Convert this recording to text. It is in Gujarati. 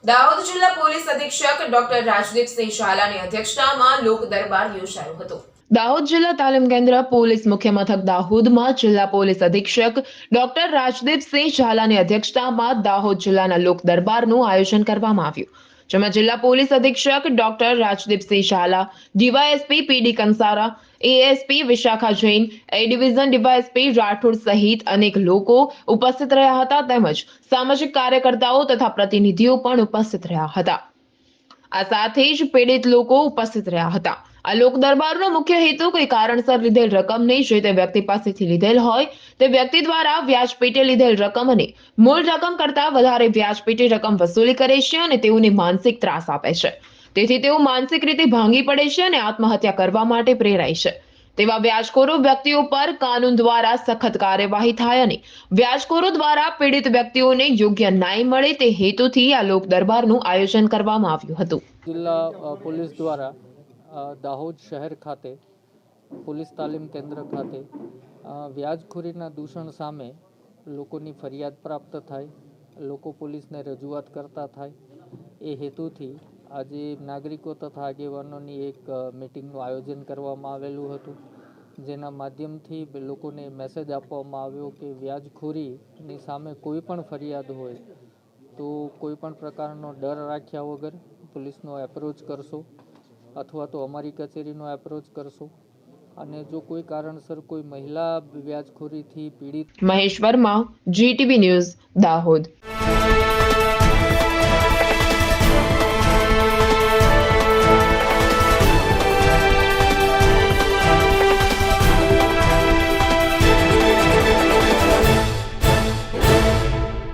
દાહોદ જિલ્લા પોલીસ અધિક્ષક ડોક્ટર રાજદીપસિંહ ઝાલાની અધ્યક્ષતામાં લોક દરબાર યોજાયો હતો। દાહોદ જિલ્લા તાલીમ કેન્દ્ર પોલીસ મુખ્ય મથક દાહોદમાં જિલ્લા પોલીસ અધિક્ષક ડોક્ટર રાજદીપસિંહ ઝાલાની અધ્યક્ષતામાં દાહોદ જિલ્લાના લોક દરબારનું આયોજન કરવામાં આવ્યું, જેમાં જિલ્લા પોલીસ અધિક્ષક doctor Rajdeepsinh Jhala, DYSP PD Kansara, ASP Vishakha Jain, A division DYSP Rathod સહિત અનેક લોકો ઉપસ્થિત રહ્યા હતા, તેમજ સામાજિક કાર્યકર્તાઓ તથા પ્રતિનિધિઓ પણ ઉપસ્થિત રહ્યા હતા। આ સાથે જ પીડિત લોકો ઉપસ્થિત રહ્યા હતા। આ લોક દરબારનો મુખ્ય હેતુ કોઈ કારણસર લીધેલ રકમને જે તે વ્યક્તિ પાસેથી લીધેલ હોય તે વ્યક્તિ દ્વારા વ્યાજ પેટે લીધેલ રકમ અને મૂળ રકમ કરતાં વધારે વ્યાજ પેટે રકમ વસૂલી કરે છે અને તેઓને માનસિક ત્રાસ આપે છે, તેથી તેઓ માનસિક રીતે ભાંગી પડે છે અને આત્મહત્યા કરવા માટે પ્રેરાય છે। તેવા વ્યાજખોરો વ્યક્તિઓ પર કાનૂન દ્વારા સખત કાર્યવાહી થાય અને વ્યાજખોરો દ્વારા પીડિત વ્યક્તિઓને યોગ્ય ન્યાય મળે તે હેતુથી આ લોક દરબારનું આયોજન કરવામાં આવ્યું હતું। જિલ્લા પોલીસ દ્વારા દાહોદ શહેર ખાતે પોલીસ તાલીમ કેન્દ્ર ખાતે વ્યાજખોરીના દૂષણ સામે લોકોની ફરિયાદ પ્રાપ્ત થાય, લોકો પોલીસને રજૂઆત કરતા થાય, એ હેતુથી આજે નાગરિકો તથા આગેવાનોની એક મિટિંગનું આયોજન કરવામાં આવેલું હતું, જેના માધ્યમથી લોકોને મેસેજ આપવામાં આવ્યો કે વ્યાજખોરીની સામે કોઈ પણ ફરિયાદ હોય તો કોઈ પણ પ્રકારનો ડર રાખ્યા વગર પોલીસનો એપ્રોચ કરશો અથવા તો અમારી કચેરીનો એપ્રોચ કરશો, અને જો કોઈ કારણસર કોઈ મહિલા વ્યાજખોરીથી પીડિત મહેશ વર્મા, GTV ન્યૂઝ, દાહોદ।